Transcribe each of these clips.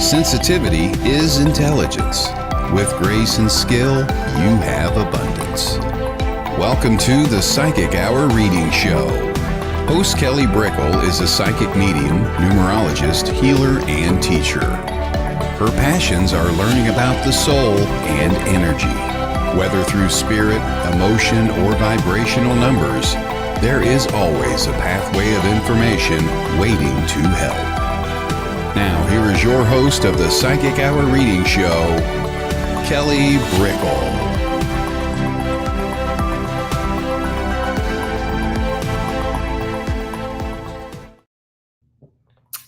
Sensitivity is intelligence. With grace and skill, you have abundance. Welcome to the Psychic Hour Reading Show. Host Kelly Brickle is a psychic medium, numerologist, healer, and teacher. Her passions are learning about the soul and energy. Whether through spirit, emotion, or vibrational numbers, there is always a pathway of information waiting to help. Now, here is your host of the Psychic Hour Reading Show, Kelly Brickle.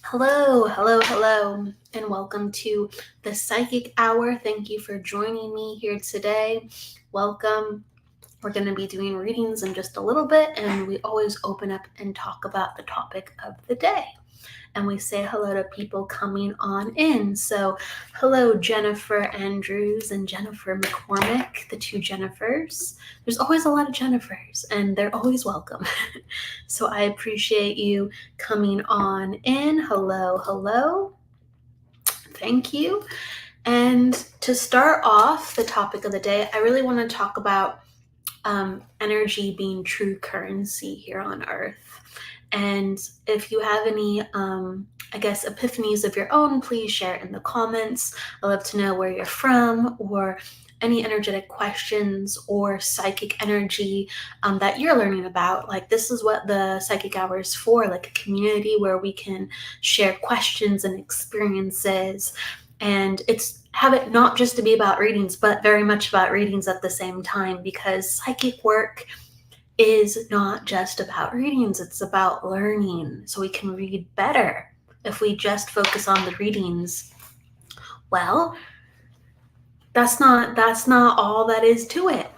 Hello, and welcome to the Psychic Hour. Thank you for joining me here today. Welcome. We're going to be doing readings in just a little bit, and we always open up and talk about the topic of the day. And we say hello to people coming on in. So hello, Jennifer Andrews and Jennifer McCormick, the two Jennifers. There's always a lot of Jennifers, and they're always welcome. So I appreciate you coming on in. Hello. Thank you. And to start off the topic of the day, I really want to talk about energy being true currency here on Earth. And if you have any, epiphanies of your own, please share it in the comments. I'd love to know where you're from, or any energetic questions or psychic energy that you're learning about. Like, this is what the Psychic Hour is for, like a community where we can share questions and experiences. And have it not just to be about readings, but very much about readings at the same time, because psychic work is not just about readings, it's about learning so we can read better. If we just focus on the readings, well, that's not all that is to it.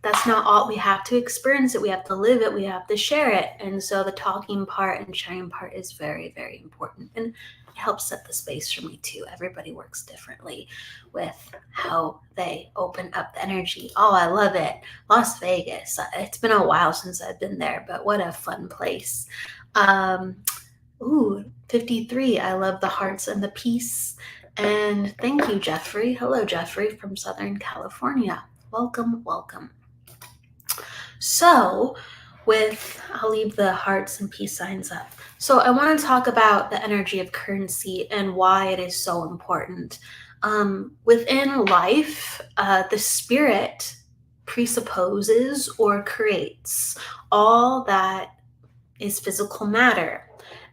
That's not all. We have to experience it, we have to live it, we have to share it. And so the talking part and sharing part is very, very important. And it helps set the space for me too. Everybody works differently with how they open up the energy. Oh, I love it. Las Vegas. It's been a while since I've been there, but what a fun place. 53. I love the hearts and the peace. And thank you, Jeffrey. Hello, Jeffrey from Southern California. Welcome. So I'll leave the hearts and peace signs up. So I want to talk about the energy of currency and why it is so important. Within life, the spirit presupposes or creates all that is physical matter.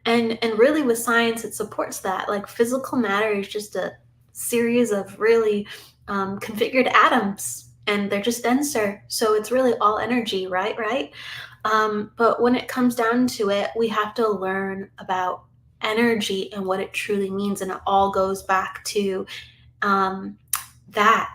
And really with science, it supports that. Like, physical matter is just a series of really configured atoms, and they're just denser. So it's really all energy, right? But when it comes down to it, we have to learn about energy and what it truly means. And it all goes back to that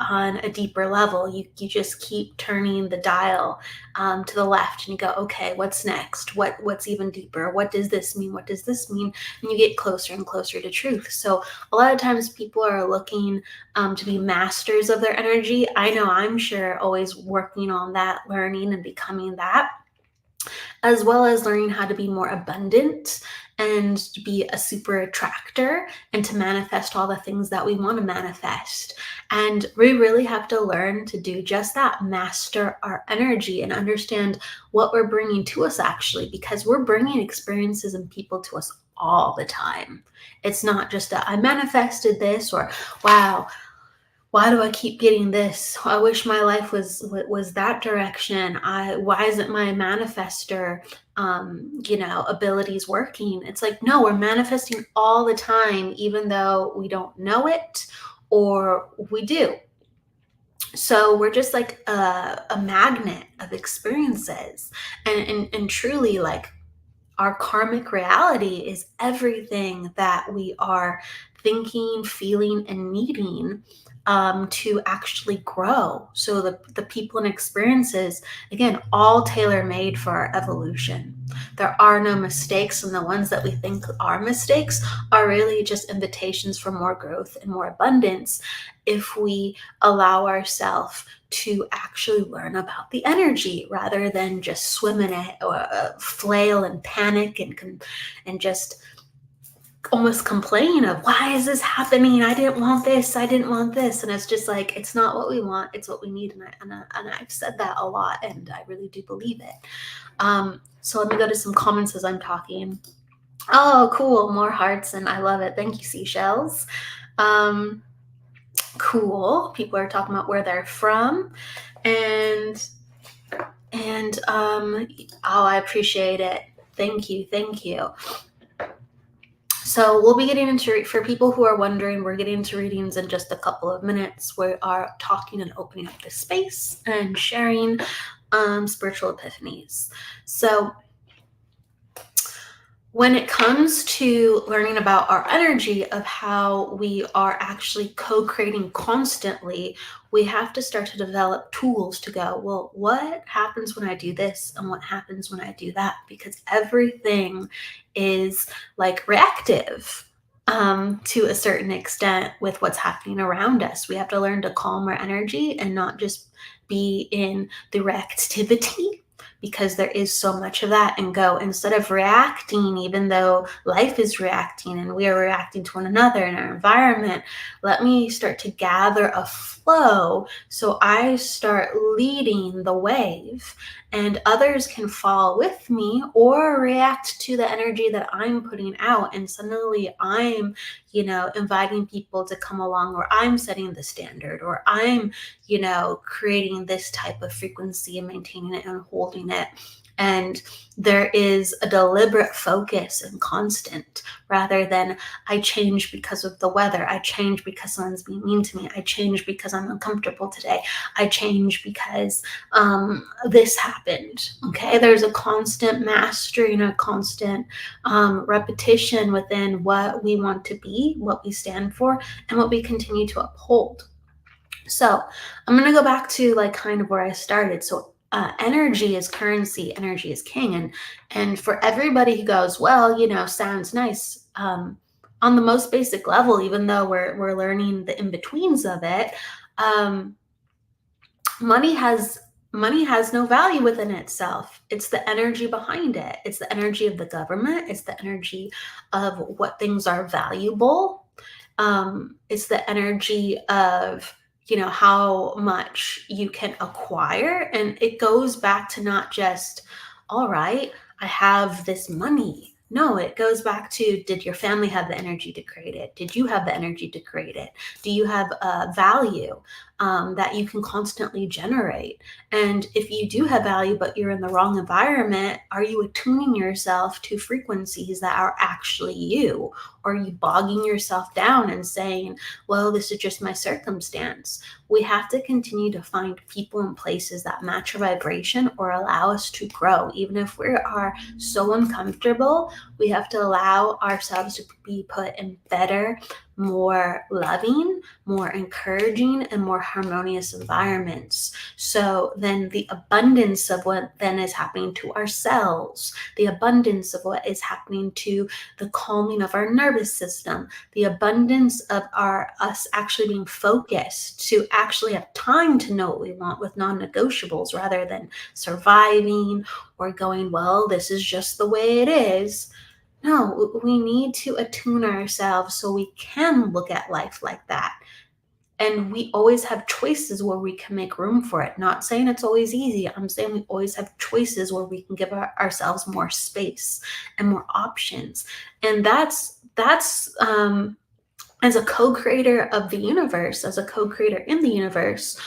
on a deeper level. You just keep turning the dial to the left, and you go, okay, what's next? What's even deeper? What does this mean? And you get closer and closer to truth. So a lot of times people are looking to be masters of their energy. I know I'm sure always working on that, learning and becoming that, as well as learning how to be more abundant and to be a super attractor and to manifest all the things that we want to manifest. And we really have to learn to do just that, master our energy and understand what we're bringing to us, actually, because we're bringing experiences and people to us all the time. It's not just I manifested this, or wow, why do I keep getting this? I wish my life was that direction. Why isn't my manifester, abilities working? It's like, no, we're manifesting all the time, even though we don't know it, or we do. So we're just like a magnet of experiences, and truly, like, our karmic reality is everything that we are thinking, feeling, and needing to actually grow. So the people and experiences, again, all tailor-made for our evolution. There are no mistakes, and the ones that we think are mistakes are really just invitations for more growth and more abundance if we allow ourselves to actually learn about the energy rather than just swim in it or flail and panic and just almost complain of, why is this happening? I didn't want this. I didn't want this. And it's just like, it's not what we want. It's what we need. And I've said that a lot, and I really do believe it. So let me go to some comments as I'm talking. Oh, cool. More hearts, and I love it. Thank you, seashells. Cool. People are talking about where they're from. And oh, I appreciate it. Thank you. So we'll be getting into, for people who are wondering, we're getting into readings in just a couple of minutes. We are talking and opening up the space and sharing spiritual epiphanies. So when it comes to learning about our energy, of how we are actually co-creating constantly, we have to start to develop tools to go, well, what happens when I do this and what happens when I do that? Because everything is like reactive to a certain extent with what's happening around us. We have to learn to calm our energy and not just be in the reactivity, because there is so much of that, and go, instead of reacting, even though life is reacting and we are reacting to one another in our environment, let me start to gather a flow. So I start leading the wave, and others can follow with me or react to the energy that I'm putting out. And suddenly I'm, inviting people to come along, or I'm setting the standard, or I'm, creating this type of frequency and maintaining it and holding it. And there is a deliberate focus and constant, rather than I change because of the weather. I change because someone's being mean to me. I change because I'm uncomfortable today. I change because this happened. Okay, there's a constant mastery and a constant repetition within what we want to be, what we stand for, and what we continue to uphold. So I'm going to go back to like kind of where I started. So energy is currency, energy is king. And for everybody who goes, well, sounds nice, on the most basic level, even though we're learning the in-betweens of it, money has no value within itself. It's the energy behind it. It's the energy of the government. It's the energy of what things are valuable. It's the energy of how much you can acquire. And it goes back to not just, all right, I have this money. No, it goes back to, did your family have the energy to create it? Did you have the energy to create it? Do you have value that you can constantly generate? And if you do have value, but you're in the wrong environment, are you attuning yourself to frequencies that are actually you? Or are you bogging yourself down and saying, well, this is just my circumstance? We have to continue to find people and places that match our vibration or allow us to grow. Even if we are so uncomfortable, we have to allow ourselves to be put in better, more loving, more encouraging, and more harmonious environments. So then the abundance of what then is happening to ourselves, the abundance of what is happening to the calming of our nervous system, the abundance of us actually being focused to actually have time to know what we want with non-negotiables, rather than surviving or going, well, this is just the way it is. No, we need to attune ourselves so we can look at life like that. And we always have choices where we can make room for it. Not saying it's always easy. I'm saying we always have choices where we can give ourselves more space and more options. And that's as a co-creator of the universe, as a co-creator in the universe,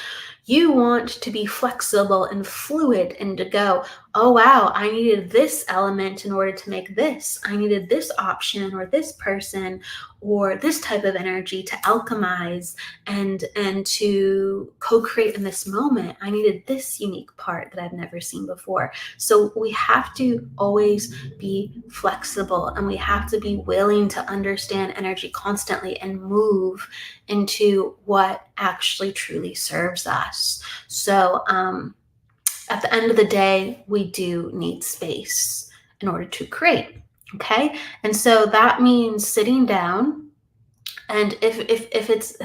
you want to be flexible and fluid and to go, oh, wow, I needed this element in order to make this. I needed this option or this person or this type of energy to alchemize and to co-create in this moment. I needed this unique part that I've never seen before. So we have to always be flexible, and we have to be willing to understand energy constantly and move into what actually truly serves us. So at the end of the day, we do need space in order to create. Okay. And so that means sitting down. And if it's,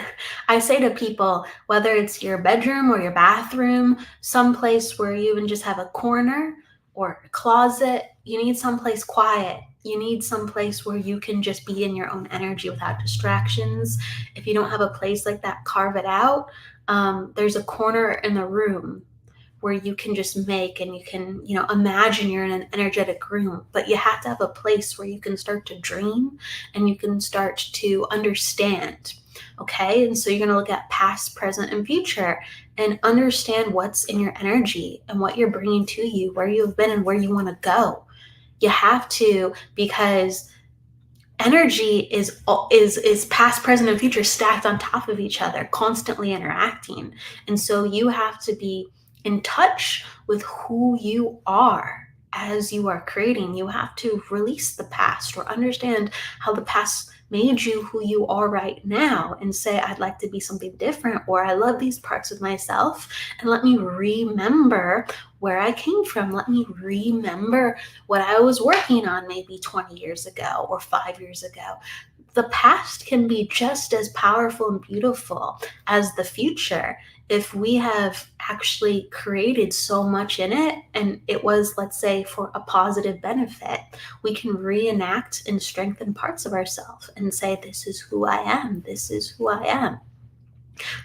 I say to people, whether it's your bedroom or your bathroom, someplace where you even just have a corner or a closet, you need someplace quiet. You need some place where you can just be in your own energy without distractions. If you don't have a place like that, carve it out. There's a corner in the room where you can just make, and you can, imagine you're in an energetic room, but you have to have a place where you can start to dream and you can start to understand. Okay. And so you're going to look at past, present, and future and understand what's in your energy and what you're bringing to you, where you've been and where you want to go. You have to, because energy is past, present, and future stacked on top of each other, constantly interacting. And so you have to be in touch with who you are as you are creating. You have to release the past or understand how the past made you who you are right now and say, I'd like to be something different, or I love these parts of myself, and let me remember where I came from. Let me remember what I was working on maybe 20 years ago or 5 years ago. The past can be just as powerful and beautiful as the future if we have actually created so much in it and it was, let's say, for a positive benefit. We can reenact and strengthen parts of ourselves and say, this is who I am. This is who I am.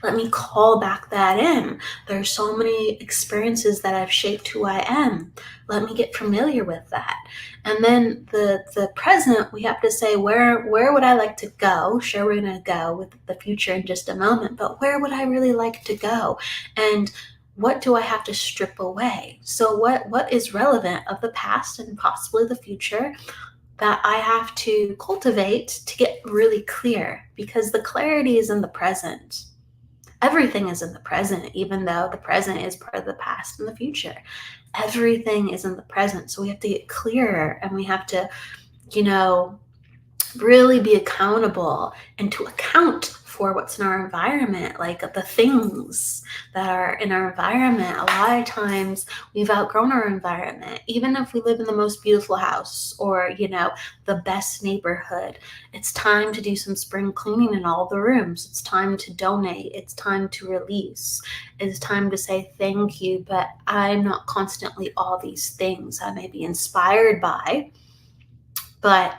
Let me call back that in. There's so many experiences that have shaped who I am. Let me get familiar with that. And then the present, we have to say, where would I like to go? Sure, we're going to go with the future in just a moment, but where would I really like to go? And what do I have to strip away? So what is relevant of the past and possibly the future that I have to cultivate to get really clear? Because the clarity is in the present. Everything is in the present, even though the present is part of the past and the future. Everything is in the present. So we have to get clearer, and we have to, really be accountable and to account for what's in our environment, like the things that are in our environment. A lot of times we've outgrown our environment, even if we live in the most beautiful house or, the best neighborhood. It's time to do some spring cleaning in all the rooms. It's time to donate. It's time to release. It's time to say thank you, but I'm not constantly all these things I may be inspired by, but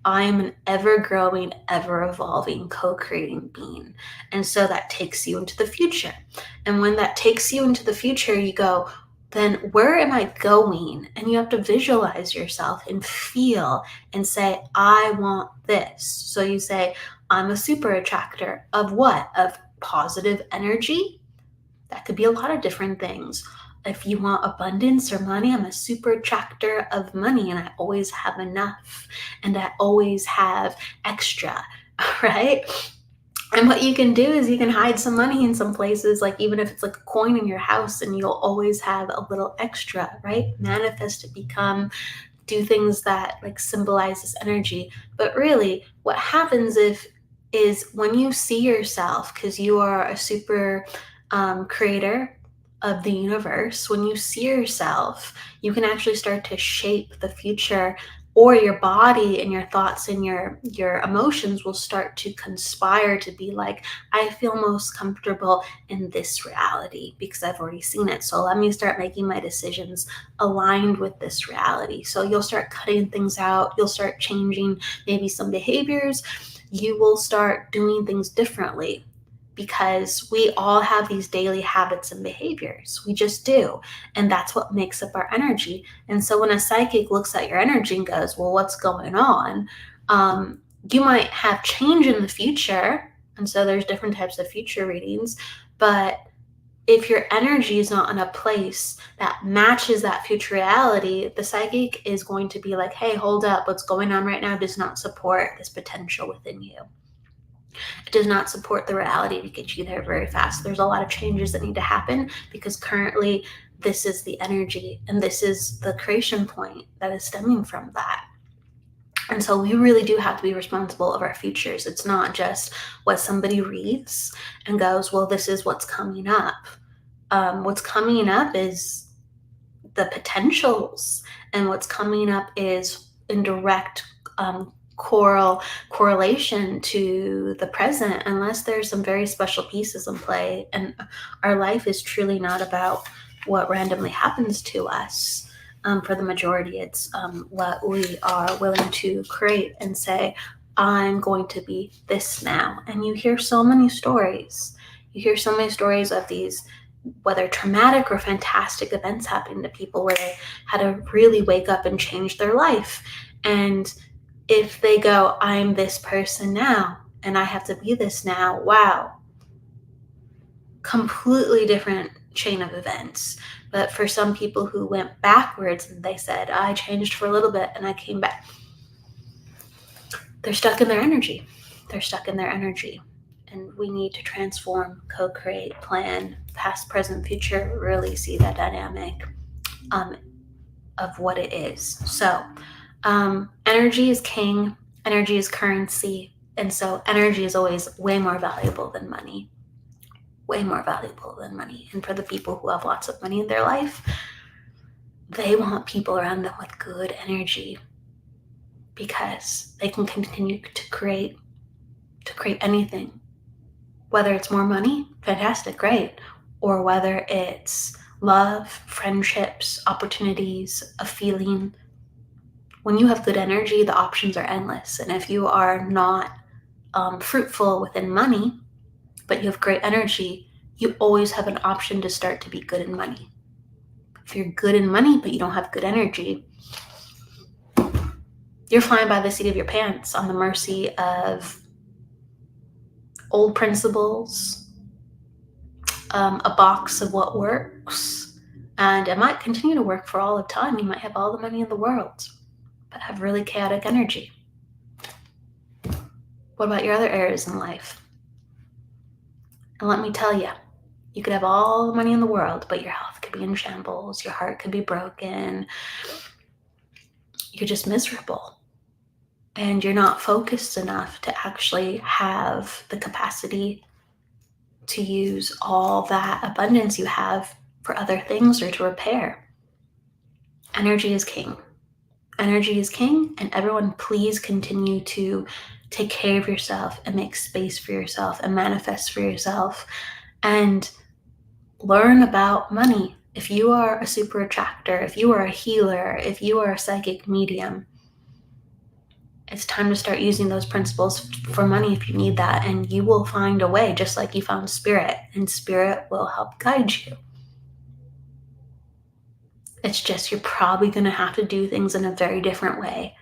I'm an ever-growing, ever-evolving, co-creating being. And so that takes you into the future. And when that takes you into the future, you go, then where am I going? And you have to visualize yourself and feel and say, I want this. So you say, I'm a super attractor of what? Of positive energy. That could be a lot of different things. If you want abundance or money, I'm a super attractor of money, and I always have enough and I always have extra, right? And what you can do is you can hide some money in some places, like even if it's like a coin in your house, and you'll always have a little extra, right? Manifest to become, do things that like symbolize this energy. But really what happens is when you see yourself, because you are a super creator of the universe, when you see yourself, you can actually start to shape the future, or your body and your thoughts and your emotions will start to conspire to be like, I feel most comfortable in this reality because I've already seen it. So let me start making my decisions aligned with this reality. So you'll start cutting things out. You'll start changing maybe some behaviors. You will start doing things differently, because we all have these daily habits and behaviors. We just do. And that's what makes up our energy. And so when a psychic looks at your energy and goes, well, what's going on? You might have change in the future. And so there's different types of future readings. But if your energy is not in a place that matches that future reality, the psychic is going to be like, hey, hold up. What's going on right now does not support this potential within you. It does not support the reality to get you there very fast. There's a lot of changes that need to happen, because currently this is the energy and this is the creation point that is stemming from that. And so we really do have to be responsible of our futures. It's not just what somebody reads and goes, well, this is what's coming up. What's coming up is the potentials, and what's coming up is in direct correlation to the present, unless there's some very special pieces in play. And our life is truly not about what randomly happens to us. For the majority, it's what we are willing to create and say, I'm going to be this now. And you hear so many stories. You hear so many stories of these, whether traumatic or fantastic events happening to people where they had to really wake up and change their life. And if they go, I'm this person now, and I have to be this now, wow, completely different chain of events. But for some people who went backwards and they said, I changed for a little bit and I came back, they're stuck in their energy. They're stuck in their energy. And we need to transform, co-create, plan, past, present, future, really see that dynamic of what it is. So energy is king, energy is currency. And so energy is always way more valuable than money. Way more valuable than money. And for the people who have lots of money in their life, they want people around them with good energy because they can continue to create anything. Whether it's more money, fantastic, great. Or whether it's love, friendships, opportunities, a feeling. When you have good energy, the options are endless. And if you are not fruitful within money, but you have great energy, you always have an option to start to be good in money. If you're good in money, but you don't have good energy, you're flying by the seat of your pants on the mercy of old principles, a box of what works, and it might continue to work for all of time. You might have all the money in the world, but have really chaotic energy. What about your other areas in life? And let me tell you, you could have all the money in the world, but your health could be in shambles, your heart could be broken, you're just miserable. And you're not focused enough to actually have the capacity to use all that abundance you have for other things or to repair. Energy is king. Energy is king, and everyone please continue to take care of yourself and make space for yourself and manifest for yourself and learn about money. If you are a super attractor, if you are a healer, if you are a psychic medium, it's time to start using those principles for money if you need that, and you will find a way, just like you found spirit, and spirit will help guide you. It's just you're probably going to have to do things in a very different way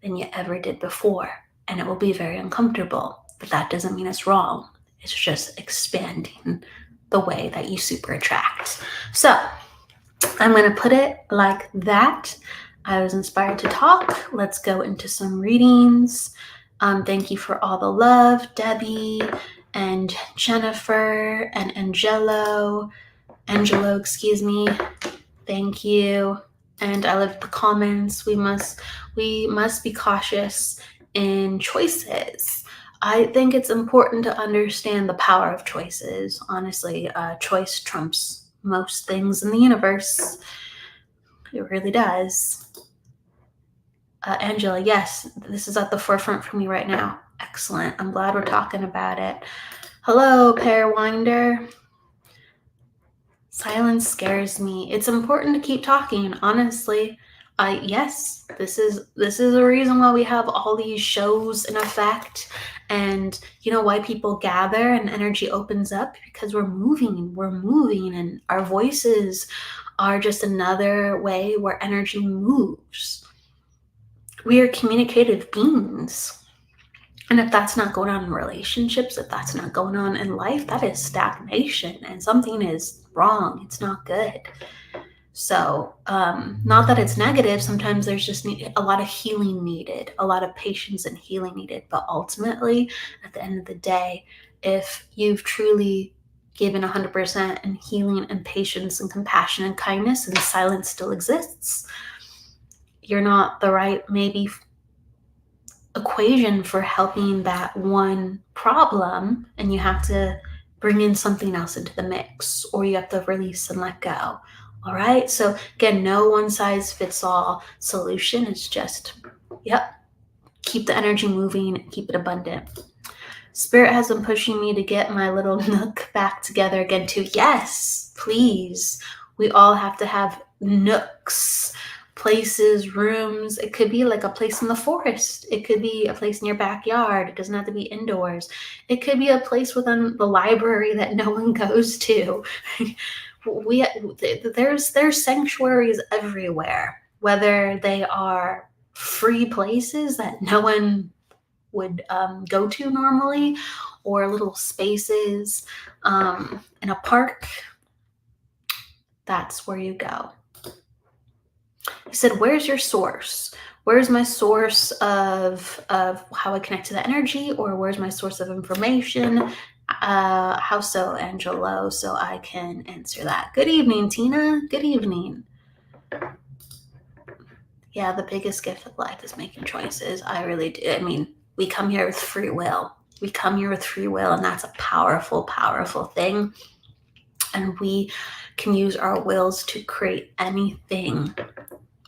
than you ever did before, and it will be very uncomfortable, but that doesn't mean it's wrong. It's just expanding the way that you super attract. So I'm going to put it like that. I was inspired to talk. Let's go into some readings. Thank you for all the love, Debbie and Jennifer and Angelo, excuse me. Thank you. And I love the comments. We must be cautious in choices. I think it's important to understand the power of choices. Honestly, choice trumps most things in the universe. It really does. Angela, yes, this is at the forefront for me right now. Excellent. I'm glad we're talking about it. Hello, Pairwinder. Silence scares me. It's important to keep talking, honestly. Yes, this is a reason why we have all these shows in effect, and you know why people gather and energy opens up, because we're moving, and our voices are just another way where energy moves. We are communicative beings. And if that's not going on in relationships, if that's not going on in life, that is stagnation and something is wrong. It's not good. So not that it's negative. Sometimes there's just a lot of healing needed, a lot of patience and healing needed. But ultimately, at the end of the day, if you've truly given 100% in healing and patience and compassion and kindness, and silence still exists, you're not the right maybe equation for helping that one problem, and you have to bring in something else into the mix, or you have to release and let go. All right. So again, no one size fits all solution. It's just, keep the energy moving, keep it abundant. Spirit has been pushing me to get my little nook back together again too. Yes, please. We all have to have nooks. places, rooms. It could be like a place in the forest. It could be a place in your backyard. It doesn't have to be indoors. It could be a place within the library that no one goes to. There's sanctuaries everywhere, whether they are free places that no one would go to normally, or little spaces in a park. That's where you go. He said, where's your source? Where's my source of how I connect to the energy, or where's my source of information? How so, Angelo? So I can answer that. Good evening, Tina. Good evening. Yeah, the biggest gift of life is making choices. I really do. I mean, we come here with free will. We come here with free will, and that's a powerful, powerful thing. And we can use our wills to create anything,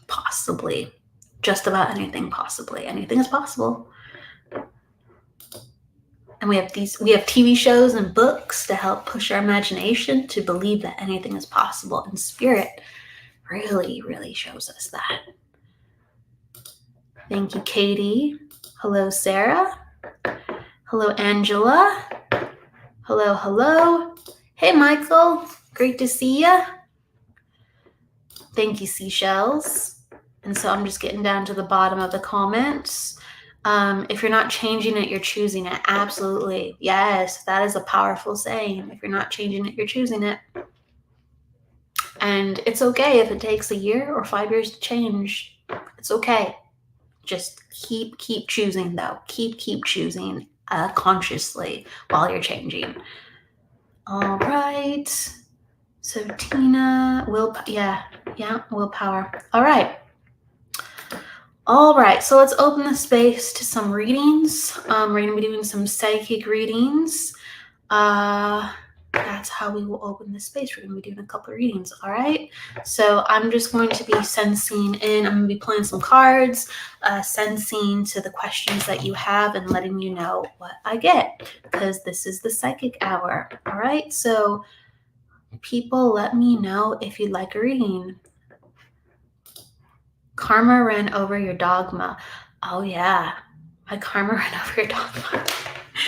possibly. Just about anything, possibly. Anything is possible. And we have TV shows and books to help push our imagination to believe that anything is possible. And spirit really, really shows us that. Thank you, Katie. Hello, Sarah. Hello, Angela. Hello, hello. Hey, Michael. Great to see you. Thank you, Seashells. And so I'm just getting down to the bottom of the comments. If you're not changing it, you're choosing it. Absolutely. Yes, that is a powerful saying. If you're not changing it, you're choosing it. And it's okay if it takes a year or 5 years to change. It's okay. Just keep choosing, though. Keep choosing consciously while you're changing. All right. So Tina, willpower. All right. So let's open the space to some readings. We're going to be doing some psychic readings. That's how we will open the space. We're going to be doing a couple of readings. All right. So I'm just going to be sensing in. I'm going to be pulling some cards, sensing to the questions that you have and letting you know what I get, because this is the psychic hour. All right. So people, let me know if you'd like a reading. Karma ran over your dogma. Oh, yeah. My karma ran over your dogma.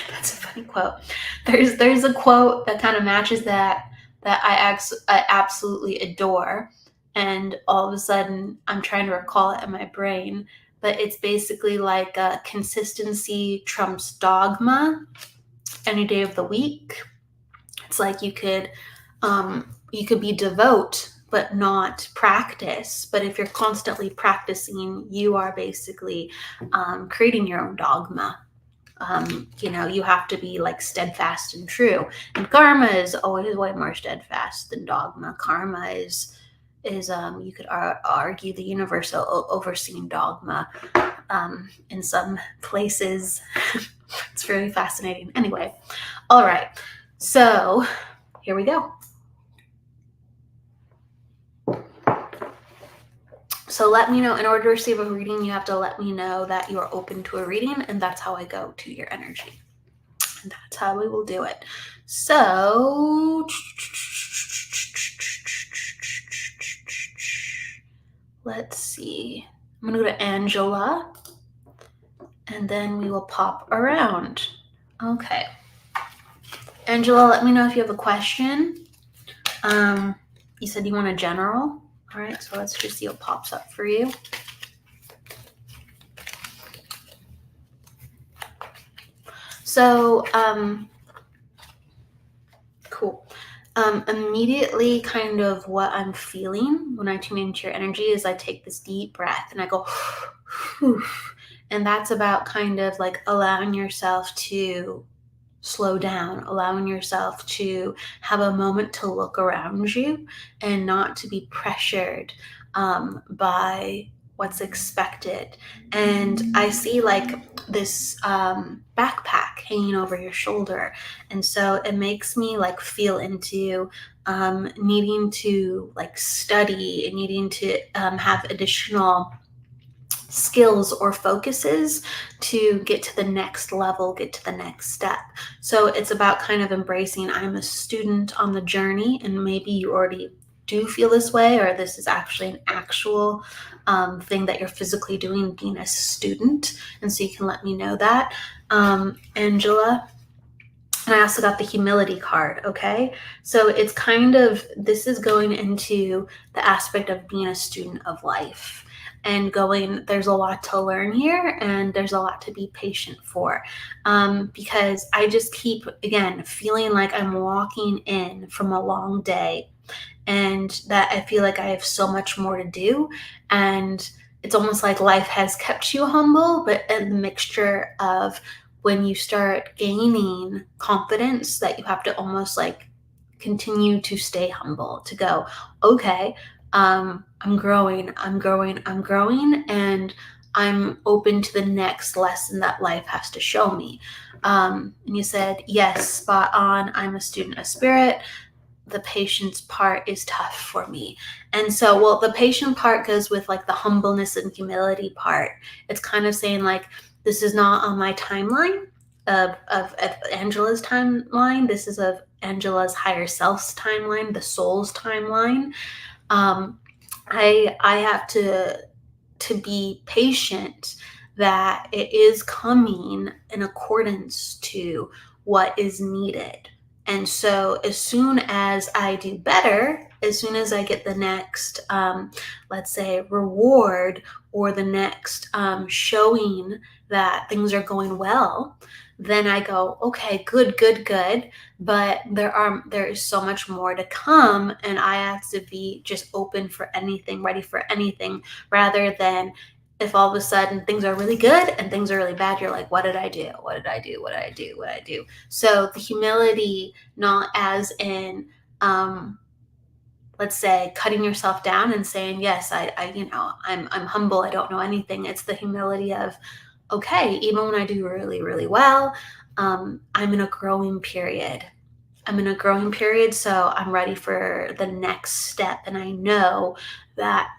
That's a funny quote. There's a quote that kind of matches that I absolutely adore. And all of a sudden, I'm trying to recall it in my brain. But it's basically like consistency trumps dogma any day of the week. It's like you could be devout but not practice. But if you're constantly practicing, you are basically creating your own dogma. You have to be like steadfast and true. And karma is always way more steadfast than dogma. Karma is you could argue the universe overseeing dogma in some places. It's really fascinating. Anyway, all right. So here we go. So let me know, in order to receive a reading, you have to let me know that you are open to a reading, and that's how I go to your energy. And that's how we will do it. So let's see. I'm going to go to Angela, and then we will pop around. Okay. Angela, let me know if you have a question. You said you want a general. All right, so let's just see what pops up for you. So, cool. Immediately kind of what I'm feeling when I tune into your energy is I take this deep breath and I go, and that's about kind of like allowing yourself to slow down, allowing yourself to have a moment to look around you and not to be pressured by what's expected. And I see like this backpack hanging over your shoulder. And so it makes me like feel into needing to like study and needing to have additional skills or focuses to get to the next level, get to the next step. So it's about kind of embracing I'm a student on the journey, and maybe you already do feel this way, or this is actually an actual thing that you're physically doing being a student. And so you can let me know that. Angela. And I also got the humility card, okay? So it's kind of, this is going into the aspect of being a student of life and going, there's a lot to learn here and there's a lot to be patient for. Because I just keep, again, feeling like I'm walking in from a long day and that I feel like I have so much more to do. And it's almost like life has kept you humble, but a mixture of when you start gaining confidence that you have to almost like continue to stay humble, to go, okay, I'm growing, and I'm open to the next lesson that life has to show me. And you said, yes, spot on. I'm a student of spirit. The patience part is tough for me. And so, well, the patient part goes with like the humbleness and humility part. It's kind of saying like, this is not on my timeline of Angela's timeline. This is of Angela's higher self's timeline, the soul's timeline. I have to be patient that it is coming in accordance to what is needed. And so as soon as I do better, as soon as I get the next, let's say, reward or the next showing that things are going well, then I go, okay, good. But there is so much more to come, and I have to be just open for anything, ready for anything, rather than if all of a sudden things are really good and things are really bad, you're like, what did I do? So the humility, not as in, let's say, cutting yourself down and saying, yes, I'm humble. I don't know anything. It's the humility of, okay, even when I do really, really well, I'm in a growing period. So I'm ready for the next step. And I know that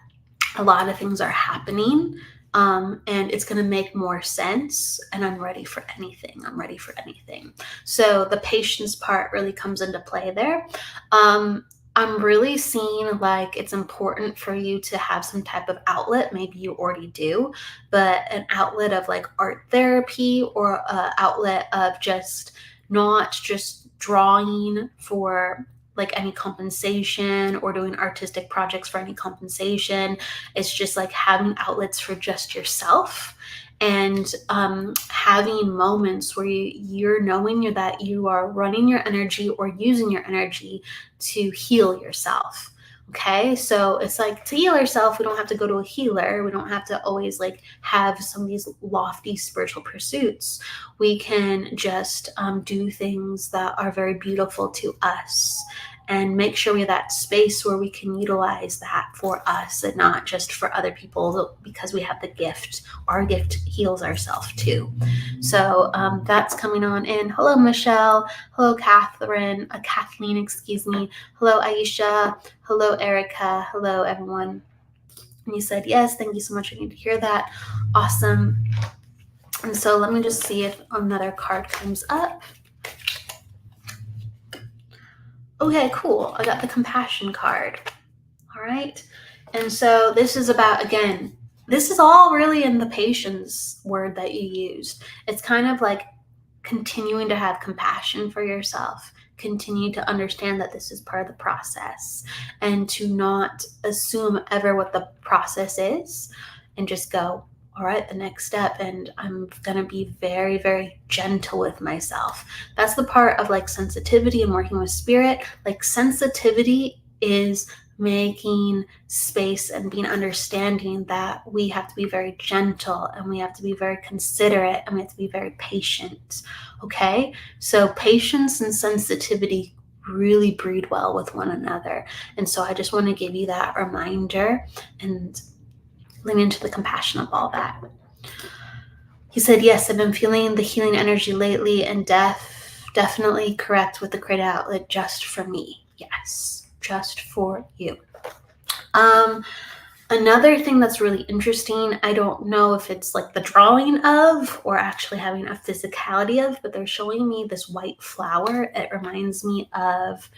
a lot of things are happening, and it's going to make more sense, and I'm ready for anything. So the patience part really comes into play there. I'm really seeing like it's important for you to have some type of outlet. Maybe you already do, but an outlet of like art therapy, or an outlet of just not just drawing for like any compensation or doing artistic projects for any compensation. It's just like having outlets for just yourself, and having moments where you're knowing that you are running your energy or using your energy to heal yourself. Okay, so it's like, to heal yourself, we don't have to go to a healer. We don't have to always like have some of these lofty spiritual pursuits. We can just do things that are very beautiful to us, and make sure we have that space where we can utilize that for us and not just for other people, because we have the gift. Our gift heals ourselves too. So that's coming on in. Hello, Michelle. Hello, Kathleen, excuse me. Hello, Aisha. Hello, Erica. Hello, everyone. And you said, yes, thank you so much. I need to hear that. Awesome. And so let me just see if another card comes up. Okay, cool. I got the compassion card. All right. And so this is about, again, this is all really in the patience word that you used. It's kind of like continuing to have compassion for yourself, continue to understand that this is part of the process, and to not assume ever what the process is, and just go, all right, the next step. And I'm going to be very, very gentle with myself. That's the part of like sensitivity and working with spirit. Like sensitivity is making space and being understanding that we have to be very gentle, and we have to be very considerate, and we have to be very patient. Okay. So patience and sensitivity really breed well with one another. And so I just want to give you that reminder and lean into the compassion of all that. He said, yes, I've been feeling the healing energy lately, and definitely correct with the creative outlet just for me. Yes, just for you. Another thing that's really interesting, I don't know if it's like the drawing of or actually having a physicality of, but they're showing me this white flower. It reminds me of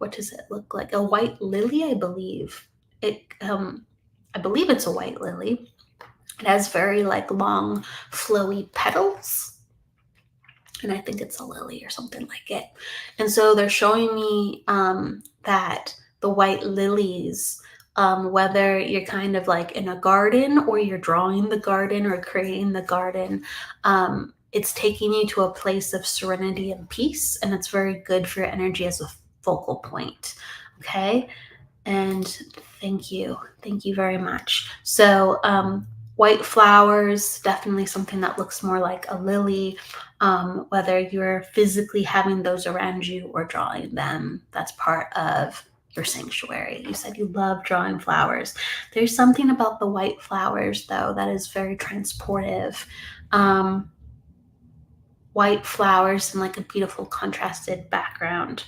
what does it look like? A white lily, I believe. I believe it's a white lily. It has very like long, flowy petals. And I think it's a lily or something like it. And so they're showing me that the white lilies, whether you're kind of like in a garden or you're drawing the garden or creating the garden, it's taking you to a place of serenity and peace. And it's very good for your energy as a focal point. Okay. And thank you. Thank you very much. So, white flowers, definitely something that looks more like a lily, whether you're physically having those around you or drawing them. That's part of your sanctuary. You said you love drawing flowers. There's something about the white flowers, though, that is very transportive. White flowers and like a beautiful contrasted background.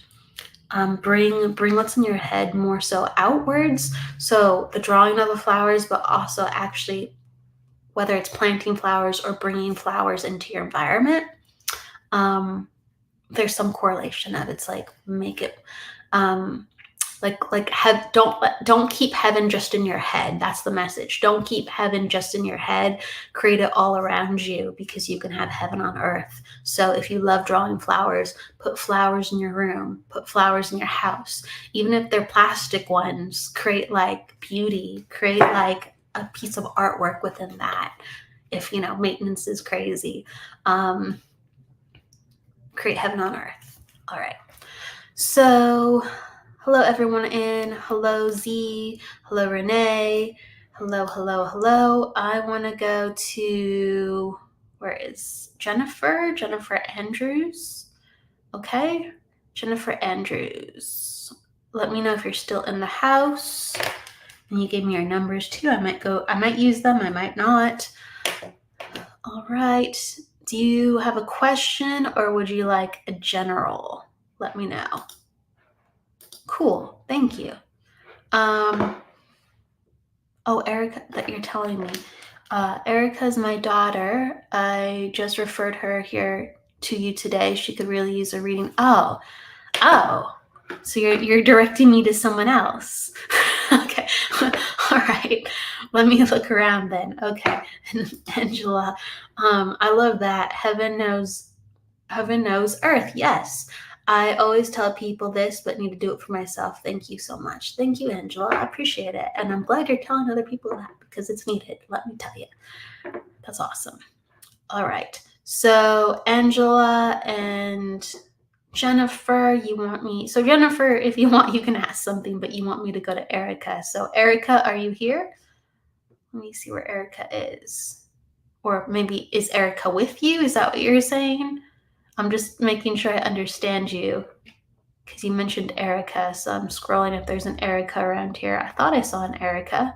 Bring what's in your head more so outwards. So the drawing of the flowers, but also actually whether it's planting flowers or bringing flowers into your environment, there's some correlation of it's like make it don't keep heaven just in your head. That's the message. Don't keep heaven just in your head. Create it all around you because you can have heaven on earth. So if you love drawing flowers, put flowers in your room, put flowers in your house. Even if they're plastic ones, create like beauty, create like a piece of artwork within that. If, maintenance is crazy, create heaven on earth. All right. So hello, everyone in. Hello, Z. Hello, Renee. Hello. I want to go to, where is Jennifer? Jennifer Andrews. Okay. Jennifer Andrews. Let me know if you're still in the house. And you gave me your numbers too. I might use them. I might not. All right. Do you have a question or would you like a general? Let me know. Cool. Thank you. Erica, that you're telling me. Erica's my daughter. I just referred her here to you today. She could really use a reading. Oh. So you're directing me to someone else. Okay. All right. Let me look around then. Okay. Angela. I love that. Heaven knows earth. Yes. I always tell people this, but need to do it for myself. Thank you so much. Thank you, Angela. I appreciate it. And I'm glad you're telling other people that because it's needed. Let me tell you. That's awesome. All right. So Angela and Jennifer, Jennifer, if you want, you can ask something, but you want me to go to Erica. So Erica, are you here? Let me see where Erica is. Or maybe is Erica with you? Is that what you're saying? I'm just making sure I understand you because you mentioned Erica. So I'm scrolling if there's an Erica around here. I thought I saw an Erica.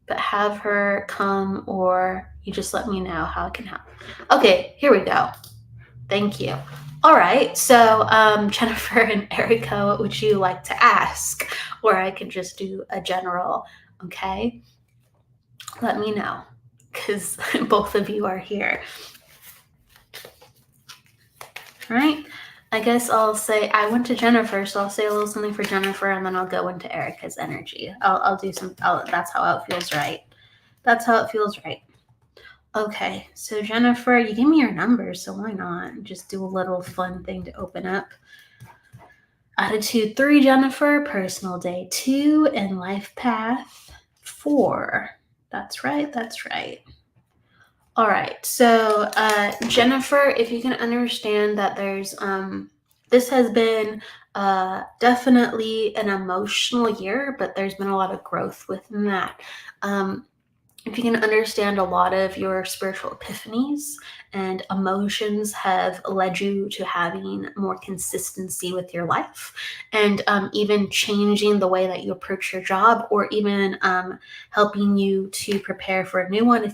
But have her come or you just let me know how I can help. Okay, here we go. Thank you. All right. So Jennifer and Erica, what would you like to ask? Or I could just do a general, okay? Let me know because both of you are here. All right. I guess I'll say I went to Jennifer, so I'll say a little something for Jennifer, and then I'll go into Erica's energy. I'll do some. That's how it feels right. That's how it feels right. Okay. So Jennifer, you gave me your number, so why not just do a little fun thing to open up? Attitude 3, Jennifer. Personal day 2, and life path 4. That's right. That's right. All right. So, Jennifer, if you can understand that there's, this has been definitely an emotional year, but there's been a lot of growth within that. If you can understand a lot of your spiritual epiphanies and emotions have led you to having more consistency with your life and even changing the way that you approach your job or even helping you to prepare for a new one.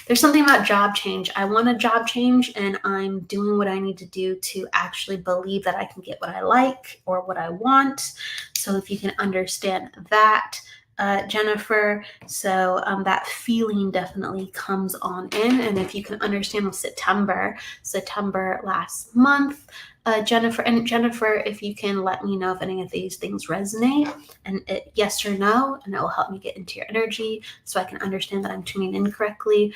There's something about job change. I want a job change and I'm doing what I need to do to actually believe that I can get what I like or what I want. So if you can understand that, Jennifer, so that feeling definitely comes on in. And if you can understand with September last month, Jennifer. And Jennifer, if you can let me know if any of these things resonate, and yes or no, and it will help me get into your energy so I can understand that I'm tuning in correctly.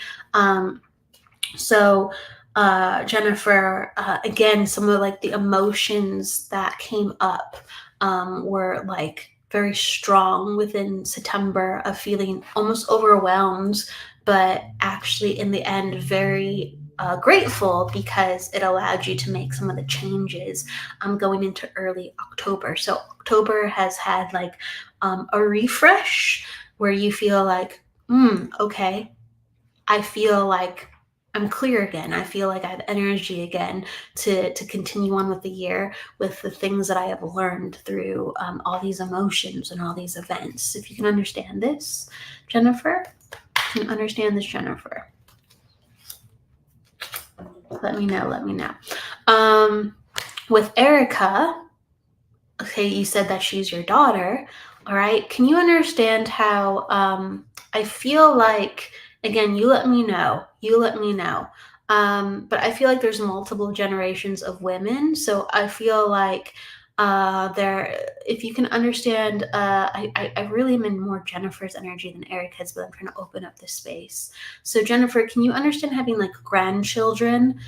So Jennifer, again, some of like the emotions that came up were like very strong within September, of feeling almost overwhelmed, but actually in the end very grateful, because it allowed you to make some of the changes going into early October. So October has had like a refresh where you feel like, okay, I feel like I'm clear again. I feel like I have energy again to continue on with the year with the things that I have learned through all these emotions and all these events. If you can understand this, Jennifer, can you understand this, Jennifer? Let me know. Let me know. With Erica, okay, you said that she's your daughter. All right. Can you understand how I feel like, again, you let me know. You let me know. But I feel like there's multiple generations of women. So I feel like if you can understand, I really am in more Jennifer's energy than Erica's, but I'm trying to open up this space. So Jennifer, can you understand having like grandchildren?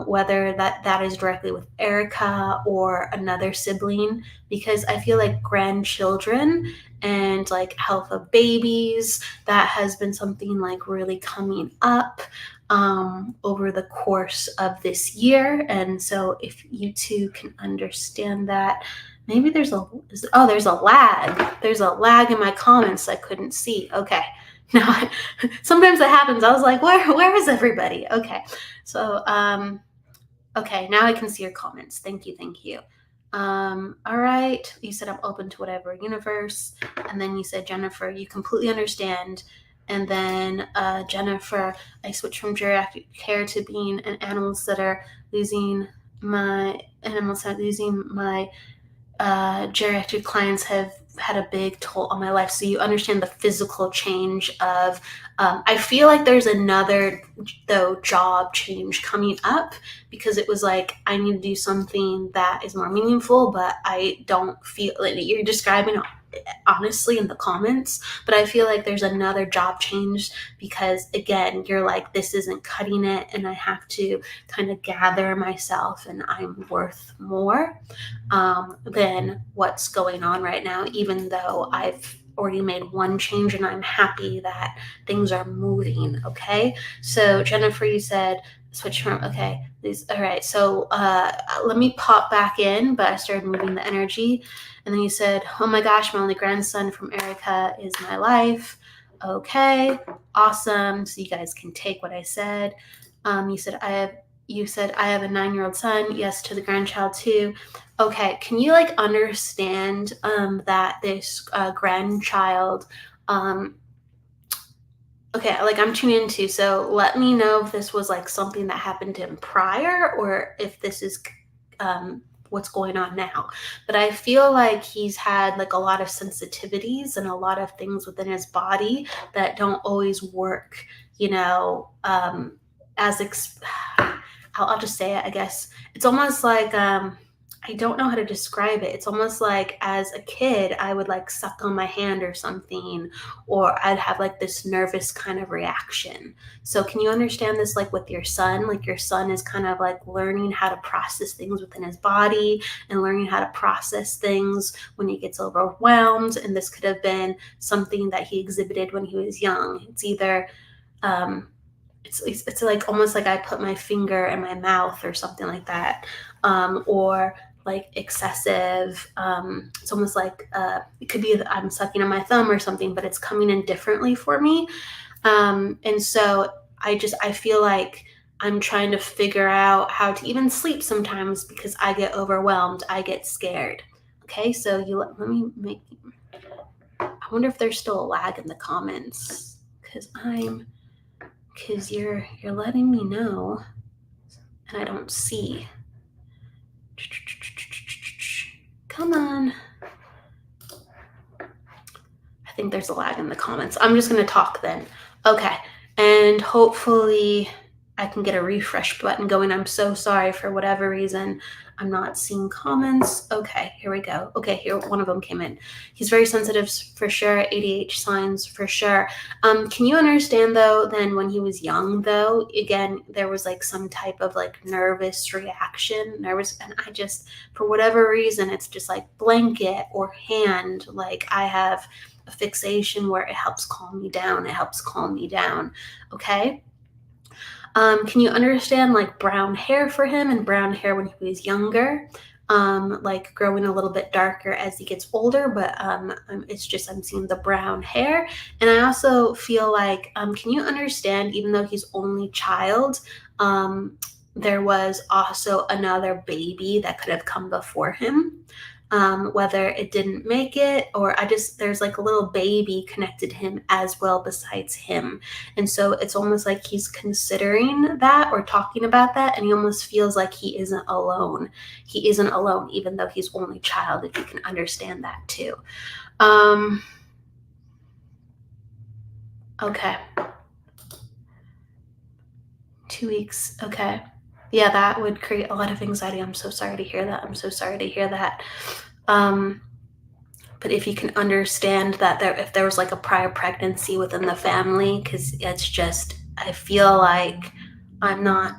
Whether that is directly with Erica or another sibling, because I feel like grandchildren and like health of babies, that has been something like really coming up over the course of this year. And so if you two can understand that, maybe there's a lag. There's a lag in my comments I couldn't see. Okay. Now, sometimes that happens. I was like, where is everybody? Okay. So, okay, now I can see your comments. Thank you. All right. You said I'm open to whatever universe. And then you said, Jennifer, you completely understand. And then Jennifer, I switched from geriatric care to being an animal sitter, losing my geriatric clients have had a big toll on my life. So you understand the physical change of, I feel like there's another job change coming up, because it was like, I need to do something that is more meaningful, but I don't feel like you're describing honestly in the comments, but I feel like there's another job change, because again, you're like, this isn't cutting it and I have to kind of gather myself, and I'm worth more than what's going on right now, even though I've already made one change and I'm happy that things are moving. Okay. So Jennifer, you said switch from, okay. All right. So let me pop back in, but I started moving the energy. And then you said, oh my gosh, my only grandson from Erica is my life. Okay. Awesome. So you guys can take what I said. You said I have a 9-year-old son. Yes, to the grandchild too. Okay, can you like understand that this grandchild, okay, like I'm tuning into, so let me know if this was like something that happened to him prior, or if this is what's going on now. But I feel like he's had like a lot of sensitivities and a lot of things within his body that don't always work, I'll just say it, I guess. It's almost like, I don't know how to describe it. It's almost like as a kid, I would like suck on my hand or something, or I'd have like this nervous kind of reaction. So can you understand this like with your son? Like your son is kind of like learning how to process things within his body and learning how to process things when he gets overwhelmed. And this could have been something that he exhibited when he was young. It's either, it's like almost like I put my finger in my mouth or something like that, or like excessive. It's almost like it could be that I'm sucking on my thumb or something, but it's coming in differently for me. And so I feel like I'm trying to figure out how to even sleep sometimes, because I get overwhelmed, I get scared. Okay, so let me make. I wonder if there's still a lag in the comments, because you're letting me know and I don't see. Come on. I think there's a lag in the comments. I'm just going to talk then. Okay. And hopefully I can get a refresh button going. I'm so sorry for whatever reason. I'm not seeing comments. Okay, here we go. Okay, here one of them came in. He's very sensitive for sure. ADHD signs for sure. Can you understand though? Then when he was young, though, again there was like some type of like nervous reaction, nervous, and I just for whatever reason it's just like blanket or hand. Like I have a fixation where it helps calm me down. It helps calm me down. Okay. Can you understand like brown hair for him and brown hair when he was younger? Like growing a little bit darker as he gets older, but it's just I'm seeing the brown hair. And I also feel like, can you understand, even though he's only child, there was also another baby that could have come before him, whether it didn't make it or there's like a little baby connected to him as well besides him. And so it's almost like he's considering that or talking about that, and he almost feels like he isn't alone. He isn't alone, even though he's only child, if you can understand that too. Okay. 2 weeks. Okay. Yeah, that would create a lot of anxiety. I'm so sorry to hear that. I'm so sorry to hear that. But if you can understand that if there was like a prior pregnancy within the family, because it's just, I feel like I'm not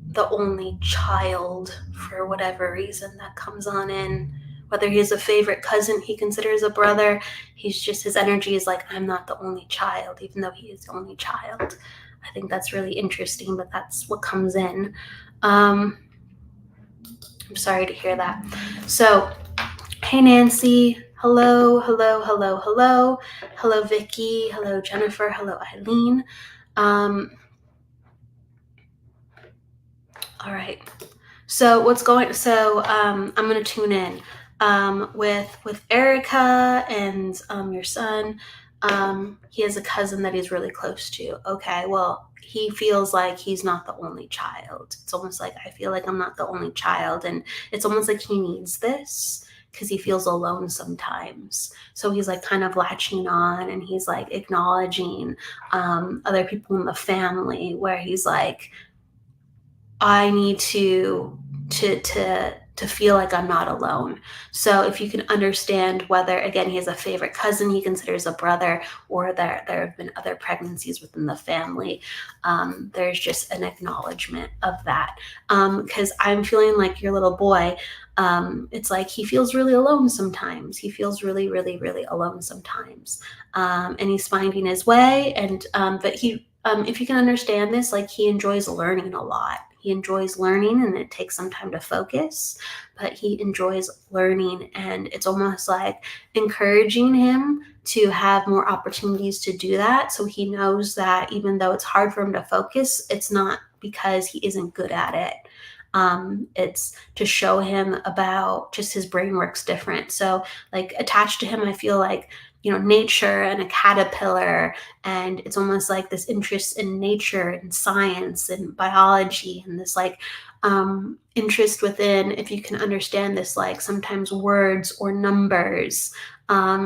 the only child for whatever reason that comes on in. Whether he has a favorite cousin he considers a brother, his energy is like, I'm not the only child, even though he is the only child. I think that's really interesting, but that's what comes in. I'm sorry to hear that. So, hey, Nancy. Hello, hello, hello, hello. Hello, Vicky. Hello, Jennifer. Hello, Eileen. All right. So I'm going to tune in with Erica and your son. He has a cousin that he's really close to. Okay, well, he feels like he's not the only child. It's almost like I feel like I'm not the only child, and it's almost like he needs this because he feels alone sometimes. So he's like kind of latching on, and he's like acknowledging other people in the family, where he's like, I need to feel like I'm not alone. So if you can understand whether, again, he has a favorite cousin he considers a brother, or there have been other pregnancies within the family, there's just an acknowledgement of that. Because I'm feeling like your little boy, it's like he feels really alone sometimes. He feels really, really, really alone sometimes. And he's finding his way. And but he, if you can understand this, like he enjoys learning a lot. He enjoys learning, and it takes some time to focus, but he enjoys learning, and it's almost like encouraging him to have more opportunities to do that. So he knows that even though it's hard for him to focus, it's not because he isn't good at it. It's to show him about just his brain works different. So like attached to him, I feel like, nature and a caterpillar, and it's almost like this interest in nature and science and biology, and this like interest within, if you can understand this, like sometimes words or numbers.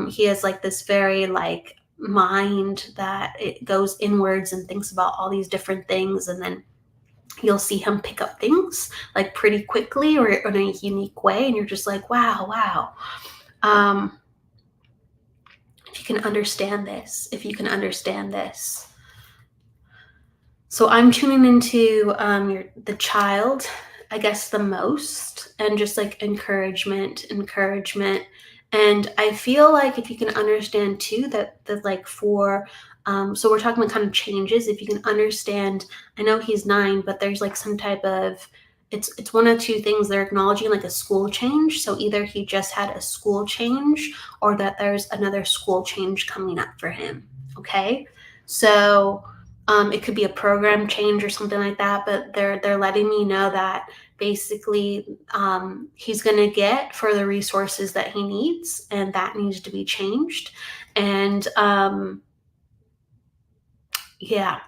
He has like this very like mind that it goes inwards and thinks about all these different things, and then you'll see him pick up things like pretty quickly or in a unique way, and you're just like, wow. If you can understand this. So I'm tuning into the child, I guess, the most, and just like encouragement. And I feel like if you can understand too that like for so we're talking about kind of changes. If you can understand, I know he's 9, but there's like some type of, it's one of two things. They're acknowledging like a school change. So either he just had a school change, or that there's another school change coming up for him. Okay. So it could be a program change or something like that, but they're letting me know that basically he's going to get further resources that he needs, and that needs to be changed. And yeah,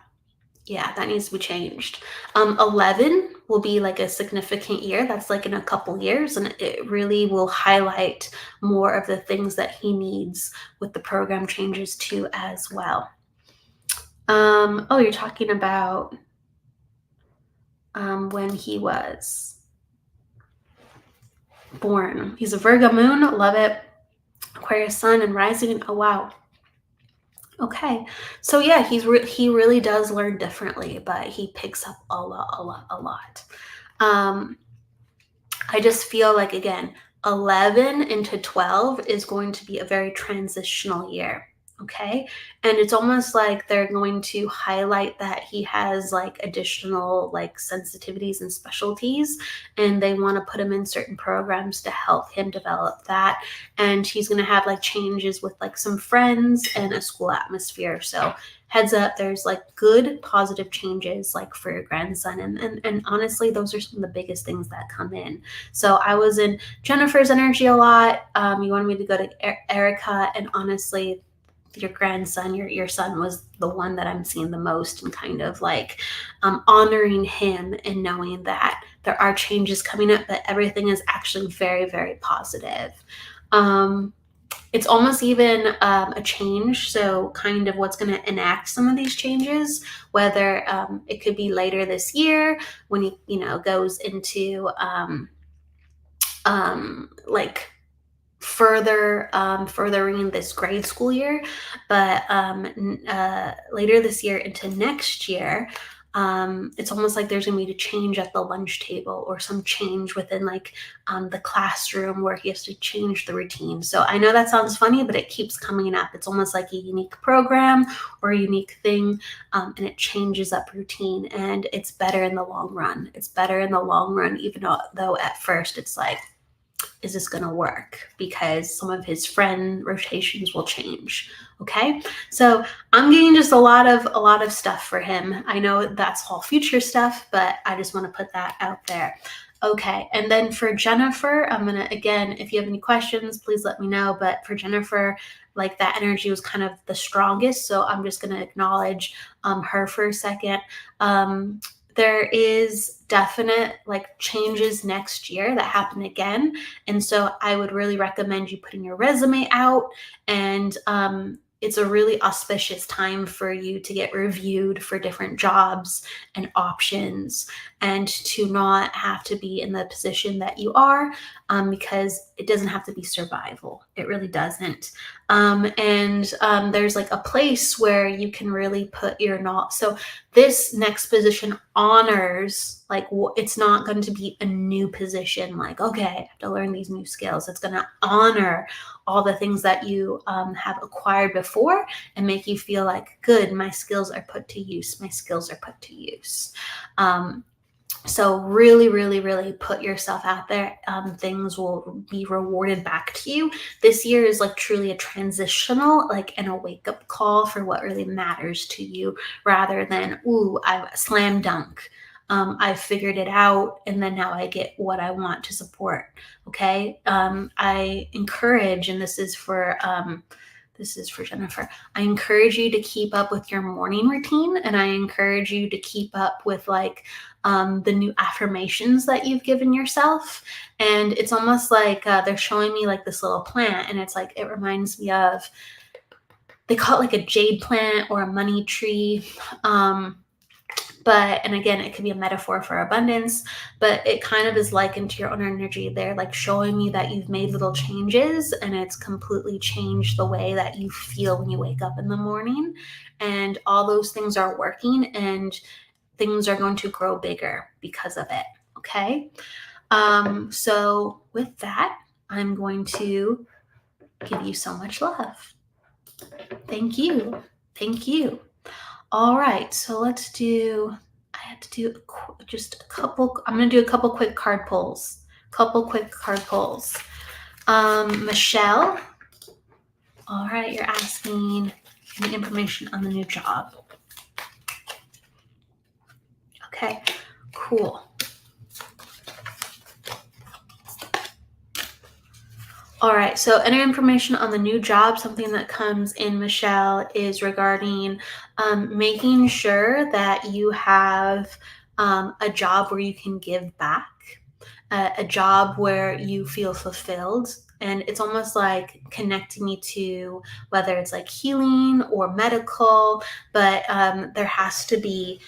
that needs to be changed. 11 will be like a significant year. That's like in a couple years, and it really will highlight more of the things that he needs with the program changes too as well. Oh, you're talking about when he was born. He's a Virgo moon, love it. Aquarius sun and rising. Oh wow. Okay, so yeah, he really does learn differently, but he picks up a lot. Um, I just feel like, again, 11 into 12 is going to be a very transitional year. Okay. And it's almost like they're going to highlight that he has like additional like sensitivities and specialties, and they want to put him in certain programs to help him develop that. And he's going to have like changes with like some friends and a school atmosphere. So heads up, there's like good positive changes like for your grandson. And honestly, those are some of the biggest things that come in. So I was in Jennifer's energy a lot. You wanted me to go to Erica, and honestly, your grandson, your son was the one that I'm seeing the most, and kind of like honoring him and knowing that there are changes coming up, but everything is actually very, very positive. It's almost even a change. So kind of what's going to enact some of these changes, whether it could be later this year when he, goes into like furthering this grade school year, but later this year into next year, it's almost like there's going to be a change at the lunch table, or some change within like the classroom where he has to change the routine. So I know that sounds funny, but it keeps coming up. It's almost like a unique program or a unique thing, and it changes up routine, and it's better in the long run. It's better in the long run, even though at first it's like, is this going to work? Because some of his friend rotations will change. Okay. So I'm getting just a lot of stuff for him. I know that's all future stuff, but I just want to put that out there. Okay. And then for Jennifer, I'm going to, again, if you have any questions, please let me know. But for Jennifer, like that energy was kind of the strongest. So I'm just going to acknowledge her for a second. There is definite like changes next year that happen again. And so I would really recommend you putting your resume out, and it's a really auspicious time for you to get reviewed for different jobs and options, and to not have to be in the position that you are, because it doesn't have to be survival. It really doesn't. There's like a place where you can really put your knowledge. So this next position honors, like, it's not going to be a new position, like, okay, I have to learn these new skills. It's going to honor all the things that you have acquired before, and make you feel like, good, my skills are put to use. My skills are put to use. So really, really, really put yourself out there. Things will be rewarded back to you. This year is like truly a transitional, like, and a wake-up call for what really matters to you, rather than, ooh, I slam dunk. I figured it out, and then now I get what I want to support. Okay. I encourage, and this is for Jennifer. I encourage you to keep up with your morning routine, and I encourage you to keep up with like the new affirmations that you've given yourself. And it's almost like they're showing me like this little plant, and it's like, it reminds me of, they call it like a jade plant or a money tree. And again, it could be a metaphor for abundance, but it kind of is likened to your own energy. They're like showing me that you've made little changes, and it's completely changed the way that you feel when you wake up in the morning. And all those things are working, and things are going to grow bigger because of it. Okay. So with that, I'm going to give you so much love. Thank you. Thank you. All right, so let's do, I had to do just a couple, I'm going to do a couple quick card pulls. Michelle, all right, you're asking any information on the new job. Okay, cool. All right, so any information on the new job, something that comes in, Michelle, is regarding making sure that you have a job where you can give back, a job where you feel fulfilled. And it's almost like connecting me to whether it's like healing or medical, but there has to be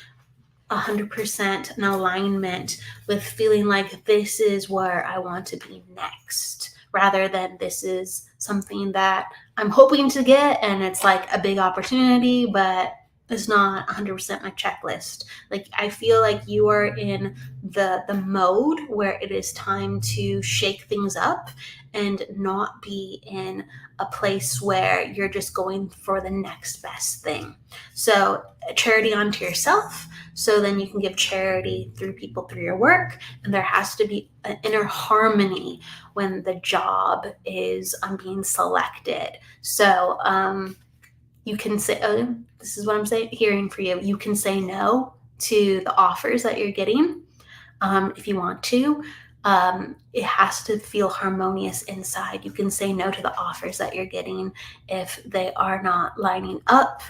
100% in alignment with feeling like this is where I want to be next, rather than this is something that I'm hoping to get and it's like a big opportunity, but it's not 100% my checklist. Like, I feel like you are in the mode where it is time to shake things up and not be in a place where you're just going for the next best thing. So charity unto yourself, so then you can give charity through people, through your work. And there has to be an inner harmony when the job is being selected. So you can say, this is what I'm hearing for you. You can say no to the offers that you're getting if you want to. It has to feel harmonious inside. You can say no to the offers that you're getting if they are not lining up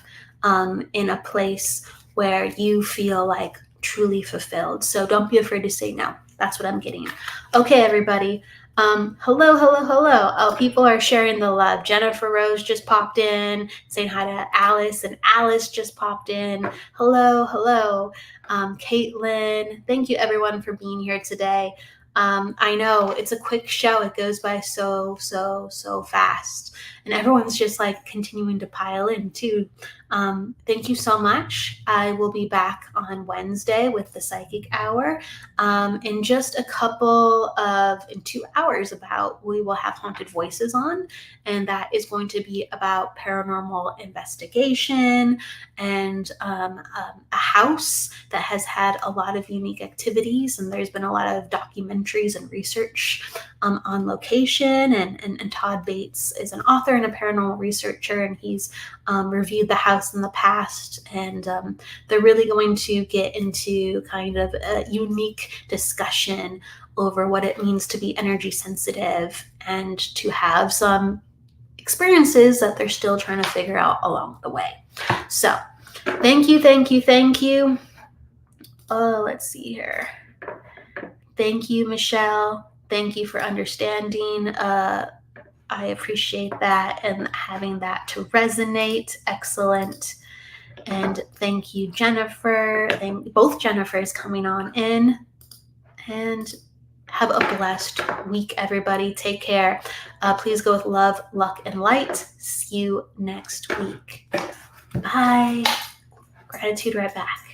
in a place where you feel like truly fulfilled. So don't be afraid to say no. That's what I'm getting. Okay, everybody. Hello. Oh, people are sharing the love. Jennifer Rose just popped in, saying hi to Alice, and Alice just popped in. Hello. Caitlin, thank you everyone for being here today. I know it's a quick show. It goes by so fast, and everyone's just like continuing to pile in too. Thank you so much. I will be back on Wednesday with the Psychic Hour. In just in 2 hours we will have Haunted Voices on, and that is going to be about paranormal investigation and a house that has had a lot of unique activities, and there's been a lot of documentaries and research on location, and Todd Bates is an author and a paranormal researcher, and he's reviewed the house in the past, and they're really going to get into kind of a unique discussion over what it means to be energy sensitive and to have some experiences that they're still trying to figure out along the way. So thank you. Oh, let's see here. Thank you, Michelle. Thank you for understanding. I appreciate that and having that to resonate. Excellent. And thank you, Jennifer. Both Jennifers coming on in. And have a blessed week, everybody. Take care. Please go with love, luck, and light. See you next week. Bye. Gratitude right back.